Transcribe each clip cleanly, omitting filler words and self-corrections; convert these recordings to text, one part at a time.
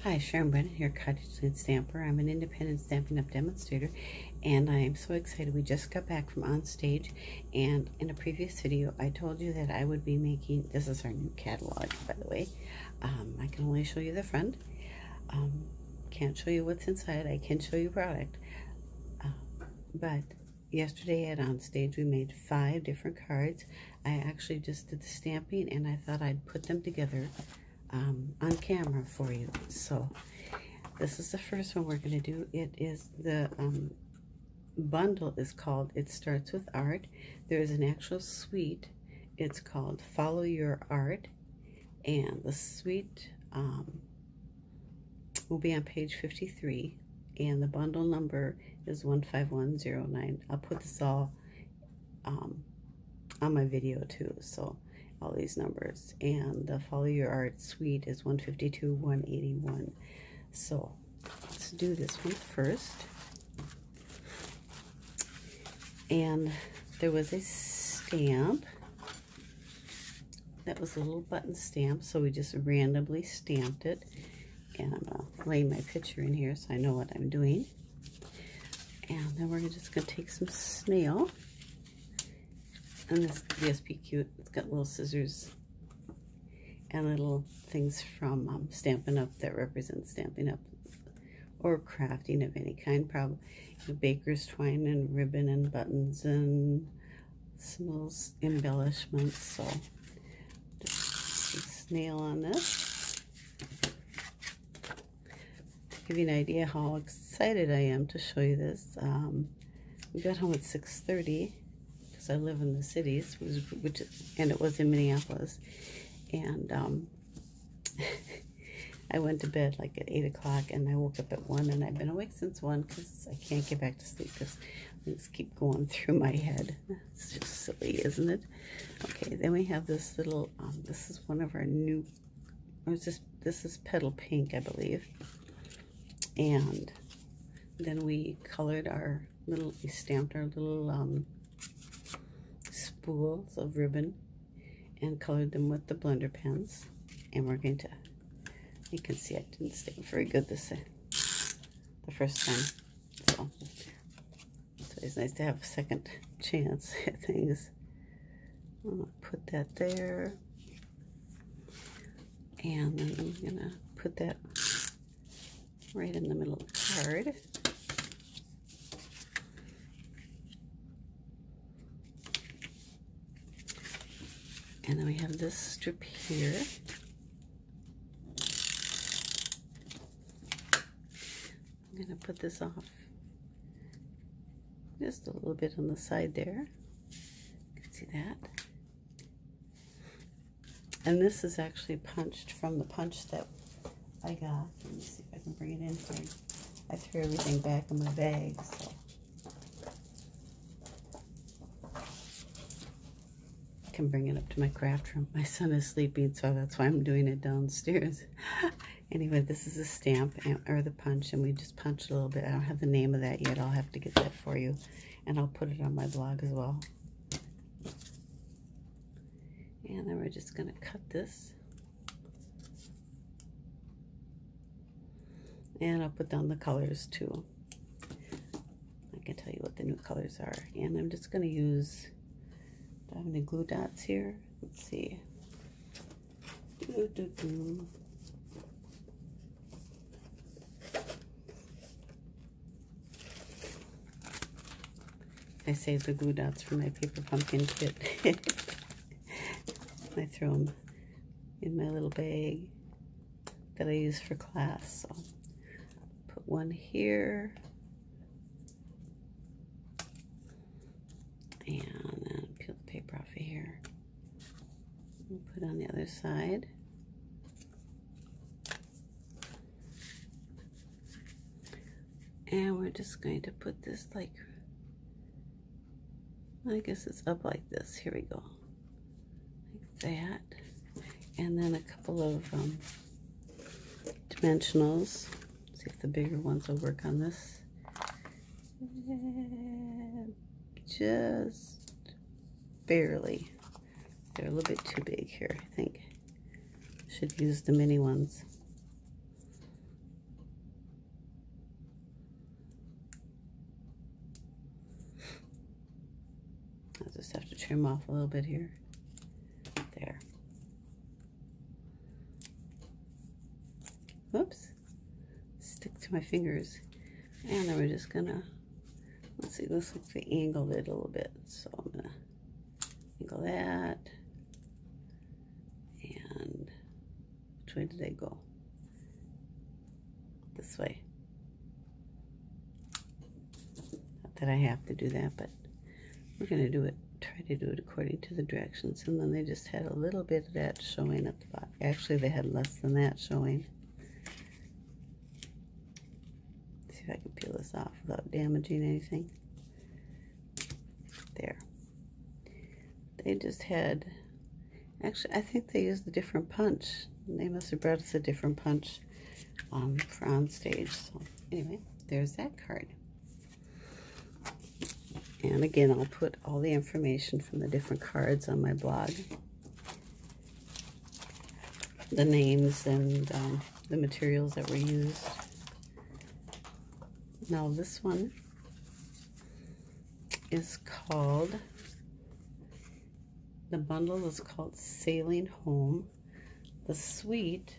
Hi, Sharon Brennan here, Cottage Scene Stamper. I'm an independent Stampin' Up! Demonstrator, and I am so excited. We just got back from Onstage, and in a previous video, I told you that I would be making, this is our new catalog, by the way. I can only show you the front. Can't show you what's inside. I can show you product. But yesterday at Onstage, we made 5 different cards. I actually just did the stamping, and I thought I'd put them together on camera for you. So this is the first one we're going to do. It is the bundle is called It Starts With Art. There is an actual suite. It's called Follow Your Art, and the suite will be on page 53, and the bundle number is 15109. I'll put this all on my video too, so all these numbers, and the Follow Your Art suite is 152-181. So let's do this one first. And there was a stamp that was a little button stamp, so we just randomly stamped it, and I'm gonna lay my picture in here so I know what I'm doing. And then we're just gonna take some snail. And this DSP cute. It's got little scissors and little things from Stampin' Up! That represent Stampin' Up! Or crafting of any kind. Probably baker's twine and ribbon and buttons and some little embellishments. So just a snail on this. To give you an idea how excited I am to show you this. We got home at 6:30. I live in the cities, and it was in Minneapolis, and I went to bed like at 8 o'clock, and I woke up at 1, and I've been awake since 1 because I can't get back to sleep because things keep going through my head. It's just silly, isn't it? Okay, then we have this little, this is one of our new, this is Petal Pink, I believe, and then we colored our little, we stamped our little, spools of ribbon and colored them with the blender pens, and we're going to, you can see I didn't stamp very good the first time, so it's nice to have a second chance at things. I'm gonna put that there, and then I'm gonna put that right in the middle of the card. And then we have this strip here. I'm going to put this off just a little bit on the side there. You can see that. And this is actually punched from the punch that I got. Let me see if I can bring it in here. I threw everything back in my bag, so. Can bring it up to my craft room. My son is sleeping, so that's why I'm doing it downstairs. Anyway, this is a stamp, or the punch, and we just punched a little bit. I don't have the name of that yet. I'll have to get that for you, and I'll put it on my blog as well. And then we're just going to cut this, and I'll put down the colors too. I can tell you what the new colors are, and I'm just going to use, do I have any glue dots here? Let's see. I saved the glue dots for my paper pumpkin kit. I throw them in my little bag that I use for class. So put one here. And then peel the paper off of here. And put it on the other side. And we're just going to put this like, I guess it's up like this. Here we go. Like that. And then a couple of dimensionals. See if the bigger ones will work on this. And just barely. They're a little bit too big here, I think. Should use the mini ones. trim off a little bit here. There. Whoops. Stick to my fingers. And then we're just gonna, let's see, this looks like we angled it a little bit. So I'm gonna angle that. And which way did they go? This way. Not that I have to do that, but we're gonna do it, try to do it according to the directions. And then they just had a little bit of that showing at the bottom. Actually, they had less than that showing. See if I can peel this off without damaging anything. There. They just had, actually, I think they used a different punch. They must have brought us a different punch for Onstage. So anyway, there's that card. And again, I'll put all the information from the different cards on my blog. The names and the materials that were used. Now this one is called, the bundle is called Sailing Home. The suite,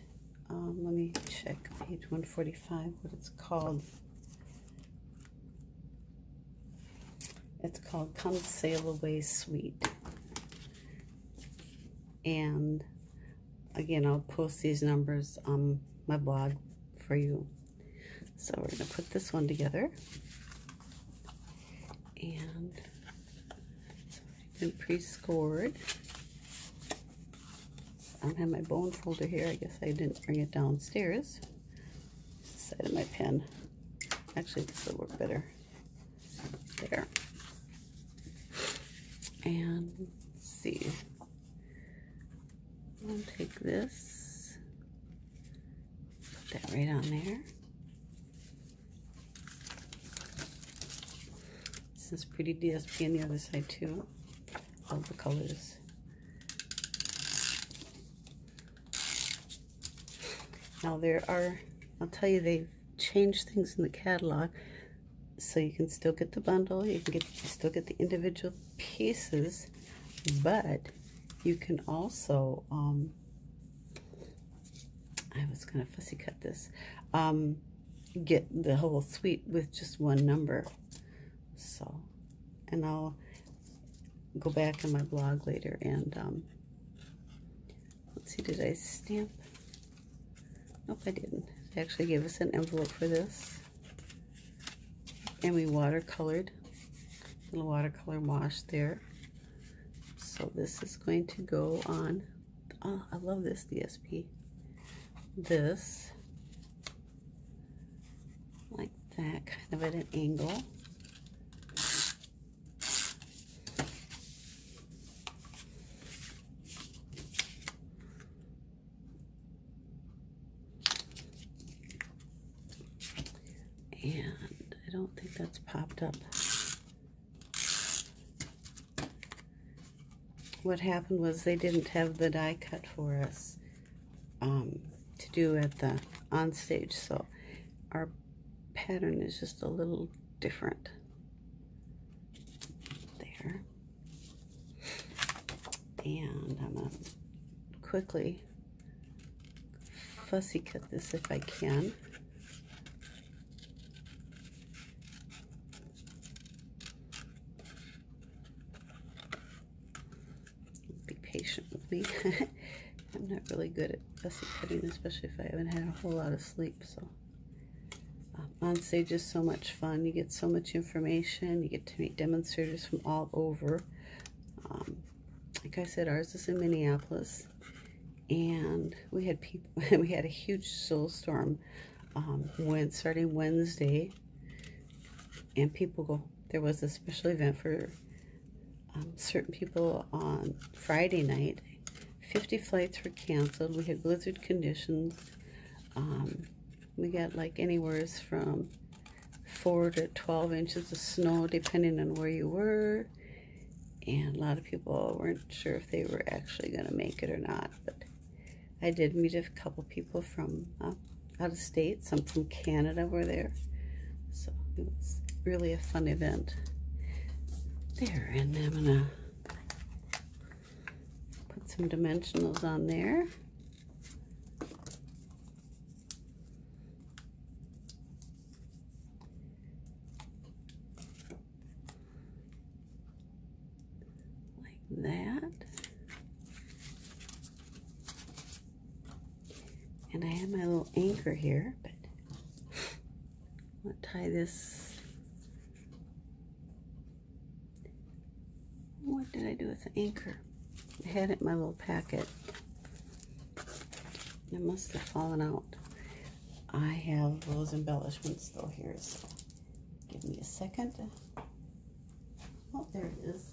let me check page 145 what it's called. It's called Come Sail Away Suite. And again, I'll post these numbers on my blog for you. So we're going to put this one together. And it's already been pre-scored. I don't have my bone folder here. I guess I didn't bring it downstairs. It's the side of my pen. Actually, this will work better. There. And let's see. I'll take this. Put that right on there. This is pretty DSP on the other side too. All the colors. Now there are, I'll tell you, they've changed things in the catalog, so you can still get the bundle, you can still get the individual pieces, but you can also, I was going to fussy cut this, get the whole suite with just one number. So, and I'll go back on my blog later and, let's see, did I stamp? Nope, I didn't. They actually gave us an envelope for this. And we watercolored, little watercolor wash there. So this is going to go on, oh, I love this DSP. This, like that, kind of at an angle. And I don't think that's popped up. What happened was they didn't have the die cut for us to do at the Onstage, so our pattern is just a little different. There. And I'm going to quickly fussy cut this if I can. Patient with me. I'm not really good at fussy cutting, especially if I haven't had a whole lot of sleep. So Onstage is so much fun. You get so much information. You get to meet demonstrators from all over. Like I said, ours is in Minneapolis, and we had people. We had a huge snowstorm starting Wednesday, and people go. There was a special event for certain people on Friday night. 50 flights were canceled. We had blizzard conditions. We got like anywhere from 4 to 12 inches of snow depending on where you were, and a lot of people weren't sure if they were actually going to make it or not. But I did meet a couple people from out of state. Some from Canada were there, so it was really a fun event. There, and I'm gonna Put some dimensionals on there. Like that. And I have my little anchor here, but I'm going to tie this. What did I do with the anchor? I had it in my little packet. It must have fallen out. I have those embellishments still here, so give me a second. Oh, there it is.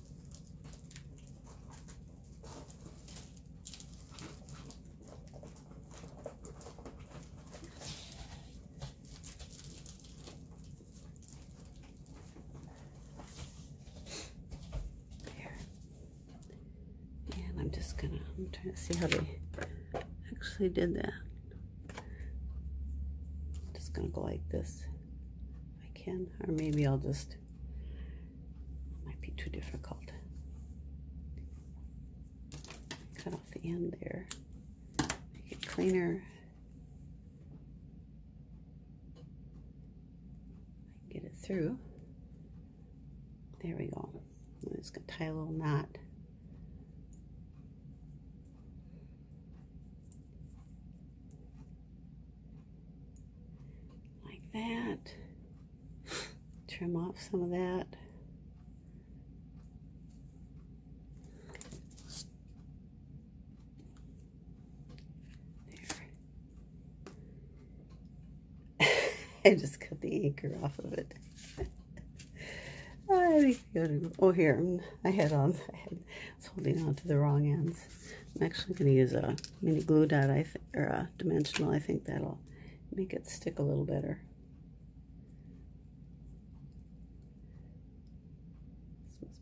I'm trying to see how they actually did that. I'm just gonna go like this if I can, or maybe I'll just, might be too difficult. Cut off the end there, make it cleaner. I can get it through. There we go. I'm just gonna tie a little knot. That, trim off some of that. There. I just cut the anchor off of it. I think oh, here, I was holding on to the wrong ends. I'm actually going to use a mini glue dot, or a dimensional. I think that'll make it stick a little better.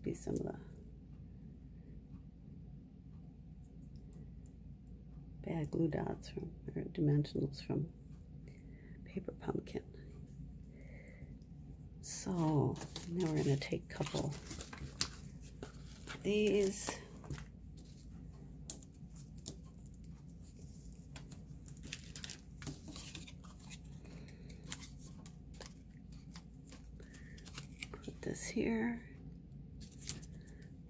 Be some of the bad glue dots from, or dimensionals from Paper Pumpkin. So now we're going to take a couple of these. Put this here.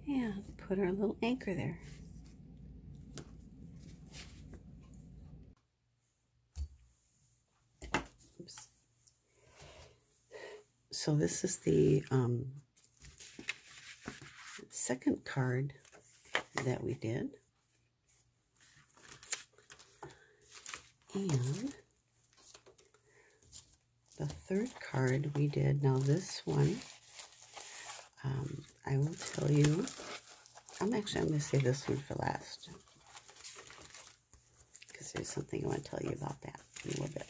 And put our little anchor there. Oops. So this is the second card that we did. And the third card we did, now this one, I will tell you, I'm going to save this one for last, because there's something I want to tell you about that in a little bit.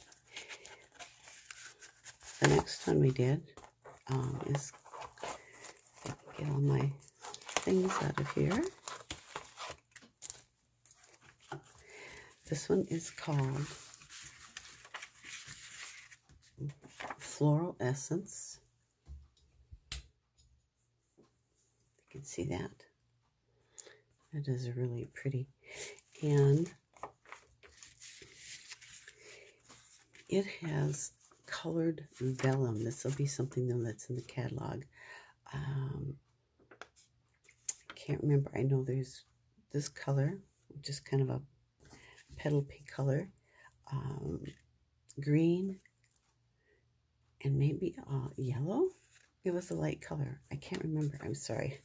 The next one we did is, if I can get all my things out of here. This one is called Floral Essence. You can see that. It is really pretty. And it has colored vellum. This will be something though that's in the catalog. I can't remember. I know there's this color, which is kind of a petal pink color, green, and maybe yellow. It was a light color. I can't remember. I'm sorry.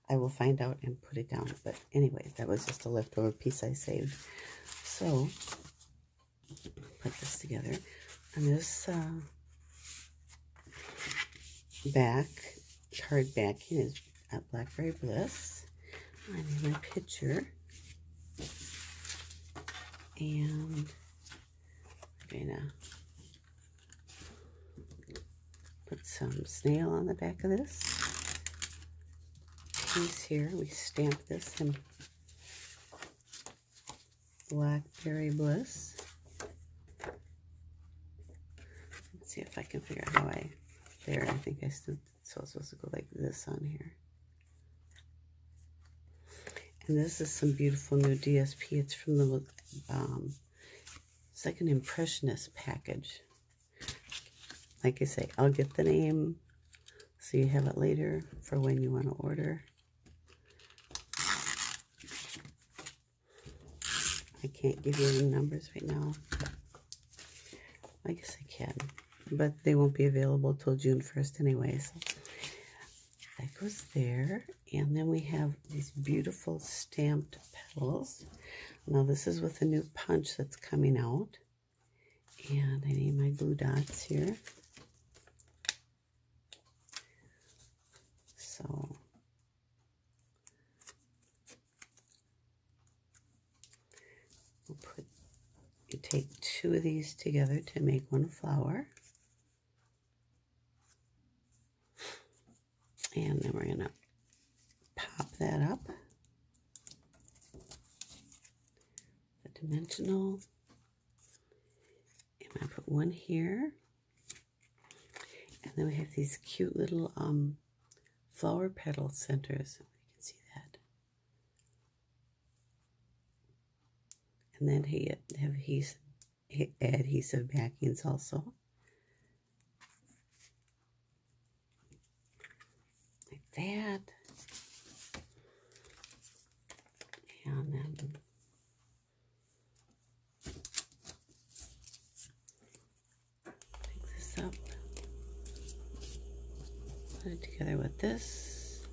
I will find out and put it down. But anyway, that was just a leftover piece I saved. So, put this together. And this card backing is at Blackberry Bliss. I need my picture. And I'm going to put some snail on the back of this piece here. We stamp this in Blackberry Bliss. Let's see if I can figure out how there, I think I still, so it's supposed to go like this on here. And this is some beautiful new DSP. It's from the, it's like an Impressionist package. Like I say, I'll get the name so you have it later for when you want to order. I can't give you the numbers right now. I guess I can, but they won't be available till June 1st anyway. So that goes there. And then we have these beautiful stamped petals. Now this is with a new punch that's coming out. And I need my glue dots here. So we'll put, you take two of these together to make one flower. And then we're going to pop that up. The dimensional. And I put one here. And then we have these cute little flower petal centers. You can see that. And then he have adhesive backings also. Like that. And then pick this up. Put it together with this.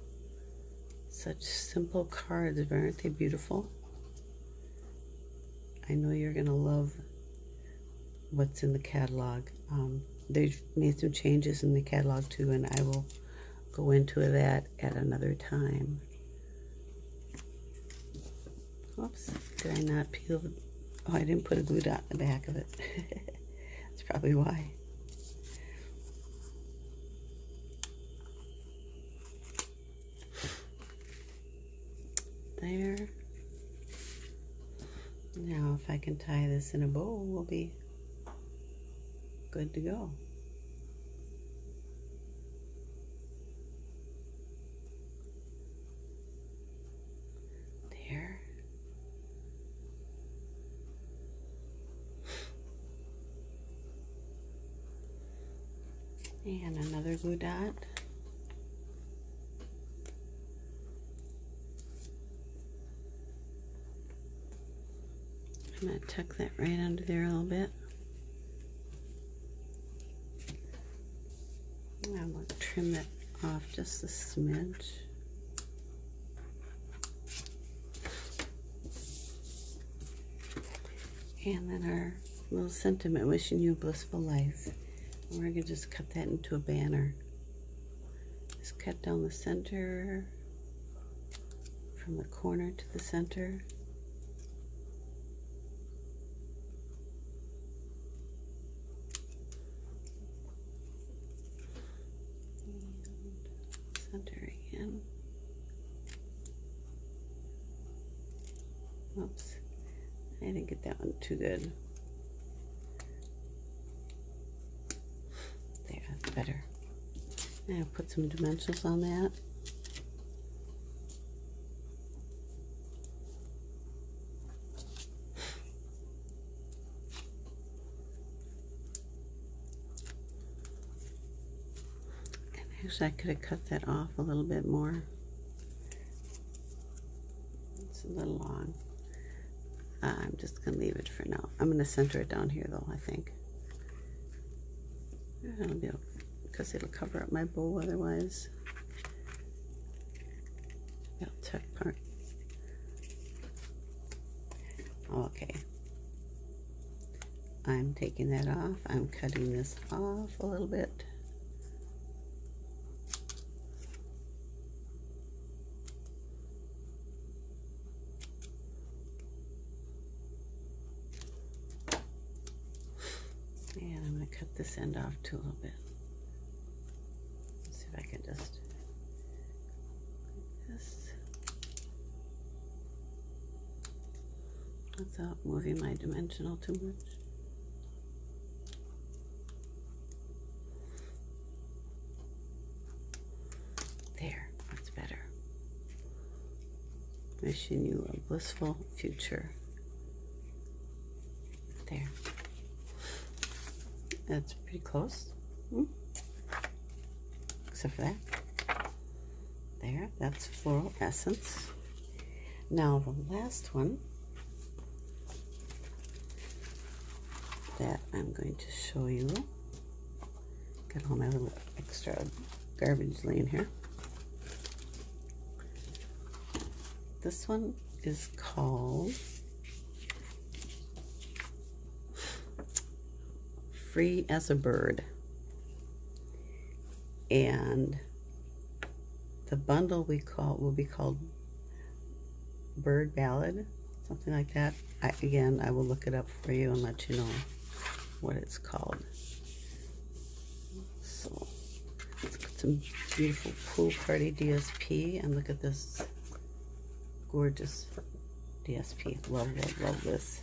Such simple cards, aren't they beautiful? I know you're going to love what's in the catalog. They've made some changes in the catalog too, and I will go into that at another time. Oops, did I not peel? Oh, I didn't put a glue dot in the back of it. That's probably why. There. Now if I can tie this in a bow, we'll be good to go. There. And another glue dot. I'm going to tuck that right under there a little bit. I'm going to trim that off just a smidge. And then our little sentiment, wishing you a blissful life. And we're going to just cut that into a banner. Just cut down the center, from the corner to the center. Center again. Oops, I didn't get that one too good. There, that's better. Now put some dimensionals on that. Actually, I could have cut that off a little bit more. It's a little long. I'm just going to leave it for now. I'm going to center it down here, though, I think. It'll be, because it'll cover up my bow otherwise. That'll tuck part. Okay. I'm taking that off. I'm cutting this off a little bit. And I'm going to cut this end off too a little bit. Let's see if I can just like this without moving my dimensional too much. There, that's better. Wishing you a blissful future. There. That's pretty close. Except for that. There, that's Floral Essence. Now the last one that I'm going to show you. Got all my little extra garbage laying here. This one is called Free as a Bird. And the bundle will be called Bird Ballad, something like that. Again, I will look it up for you and let you know what it's called. So let's get some beautiful Pool Party DSP, and look at this gorgeous DSP. Love, love, love this.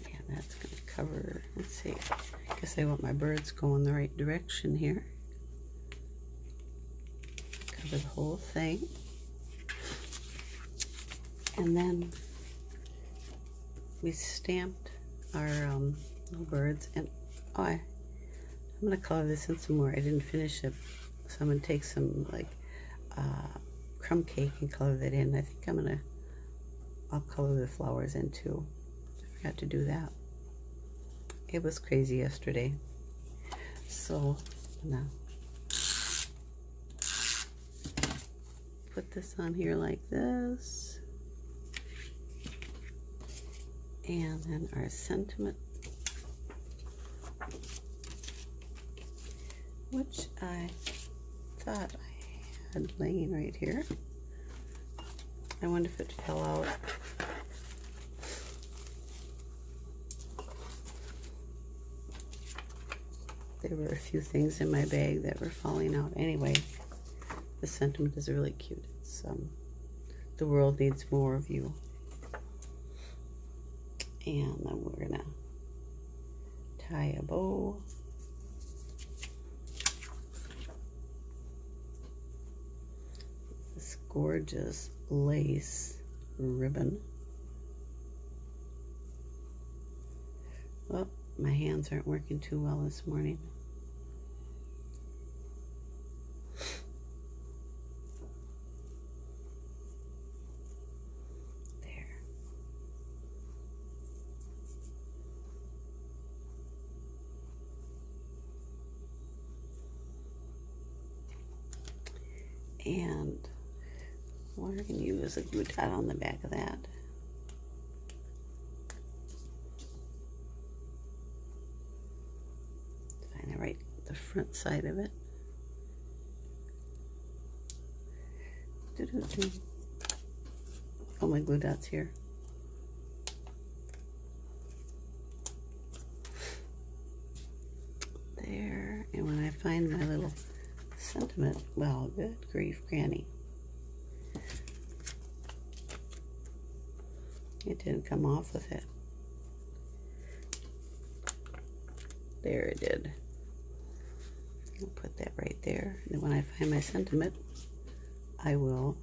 And that's going to cover, let's see, I guess I want my birds going the right direction here. Cover the whole thing. And then we stamped our little birds, and I'm going to color this in some more. I didn't finish it, so I'm going to take some like crumb cake and color that in. I think I'll color the flowers in too. I forgot to do that. It was crazy yesterday. So now put this on here like this. And then our sentiment, which I thought I had laying right here. I wonder if it fell out. There were a few things in my bag that were falling out. Anyway, the sentiment is really cute. It's the world needs more of you. And then we're gonna tie a bow. This gorgeous lace ribbon. Oh, my hands aren't working too well this morning. And we're going to use a glue dot on the back of that. Find the front side of it. Oh, my glue dot's here. There. And when I find my little sentiment, well, good grief, Granny. It didn't come off with it. There it did. I'll put that right there. And when I find my sentiment, I will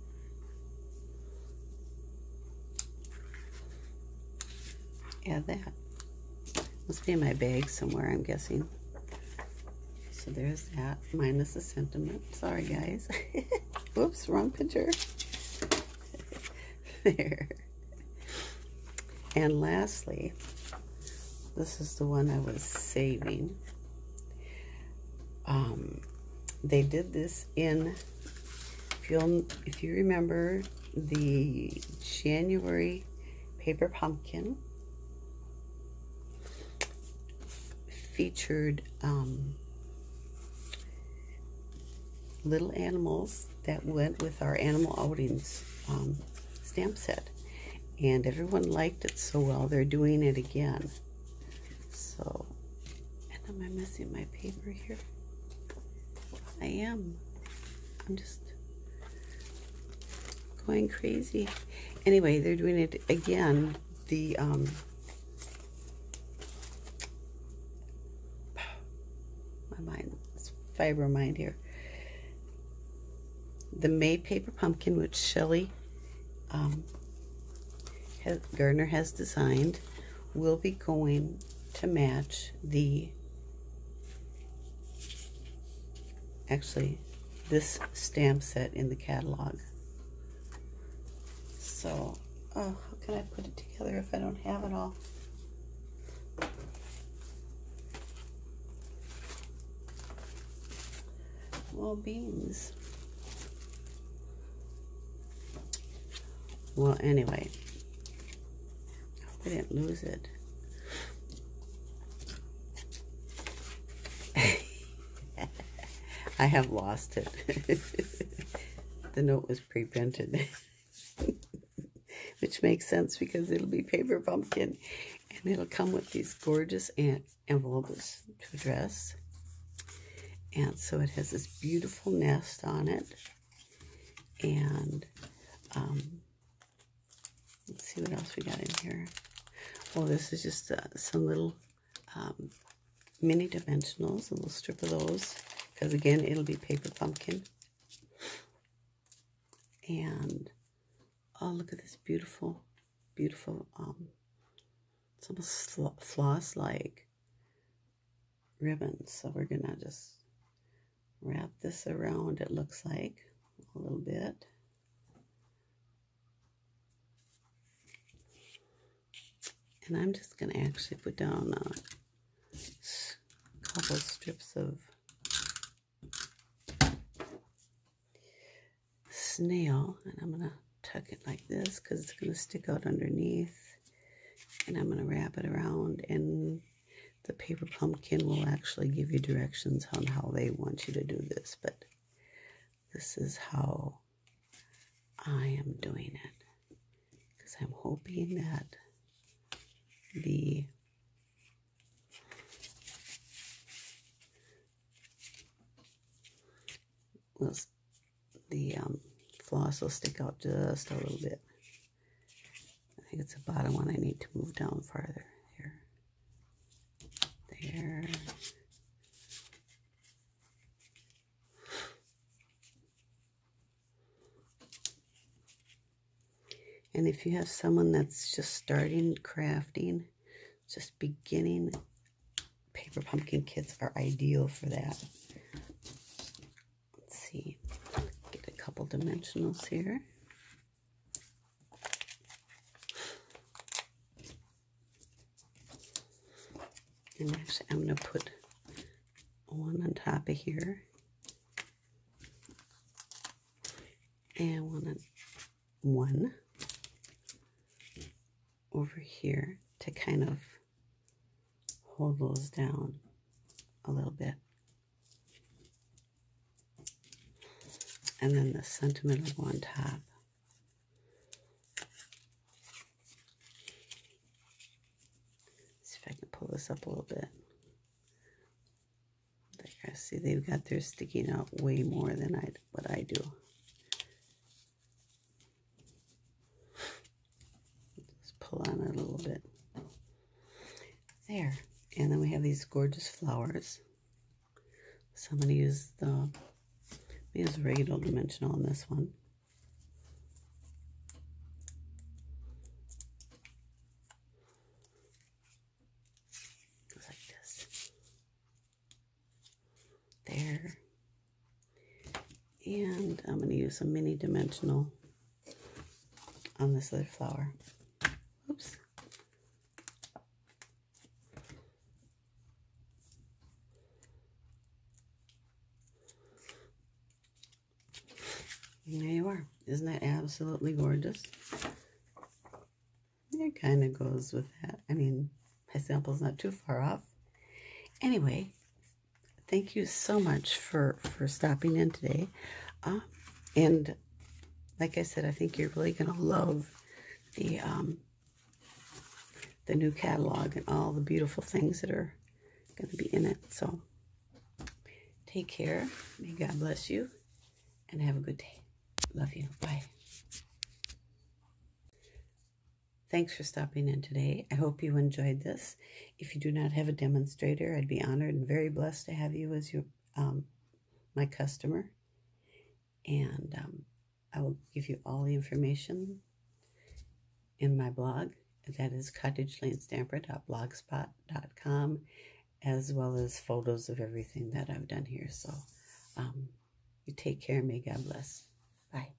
add that. Must be in my bag somewhere, I'm guessing. So there's that, minus the sentiment. Sorry, guys. Whoops, wrong picture. There. And lastly, this is the one I was saving. They did this in, if you remember, the January Paper Pumpkin featured little animals that went with our animal outings stamp set, and everyone liked it so well they're doing it again. So, and am I missing my paper here? I am. I'm just going crazy. Anyway, they're doing it again. The my mind fiber mind here. The May paper pumpkin, which Shelly Gardner has designed, will be going to match this stamp set in the catalog. So, oh, how can I put it together if I don't have it all? Well, beans. Well, anyway, I hope I didn't lose it. I have lost it. The note was pre-printed, which makes sense because it'll be paper pumpkin, and it'll come with these gorgeous envelopes to address. And so it has this beautiful nest on it, and let's see what else we got in here. Oh, this is just some little mini dimensionals, a little strip of those, because again, it'll be paper pumpkin. And oh, look at this beautiful, beautiful, it's almost floss-like ribbon. So we're gonna just wrap this around, it looks like, a little bit. And I'm just going to actually put down a couple strips of snail, and I'm going to tuck it like this because it's going to stick out underneath. And I'm going to wrap it around, and the paper pumpkin will actually give you directions on how they want you to do this, but this is how I am doing it, because I'm hoping that the floss will stick out just a little bit. I think it's the bottom one I need to move down farther. Here. There. And if you have someone that's just starting crafting, just beginning, paper pumpkin kits are ideal for that. Let's see, get a couple dimensionals here. And actually, I'm going to put one on top of here, and one over here to kind of hold those down a little bit. And then the sentimental one on top. See if I can pull this up a little bit. There, see, they've got theirs sticking out way more than what I do. Pull on it a little bit. There. And then we have these gorgeous flowers. So I'm going to use regular dimensional on this one. Goes like this. There. And I'm going to use a mini dimensional on this other flower. Oops. And there you are. Isn't that absolutely gorgeous? It kind of goes with that. I mean, my sample's not too far off. Anyway, thank you so much for stopping in today. And like I said, I think you're really going to love the new catalog and all the beautiful things that are going to be in it. So take care. May God bless you, and have a good day. Love you. Bye. Thanks for stopping in today. I hope you enjoyed this. If you do not have a demonstrator, I'd be honored and very blessed to have you as your my customer. And I will give you all the information in my blog. That is cottagelandestamper.blogspot.com, as well as photos of everything that I've done here. So you take care. May God bless. Bye.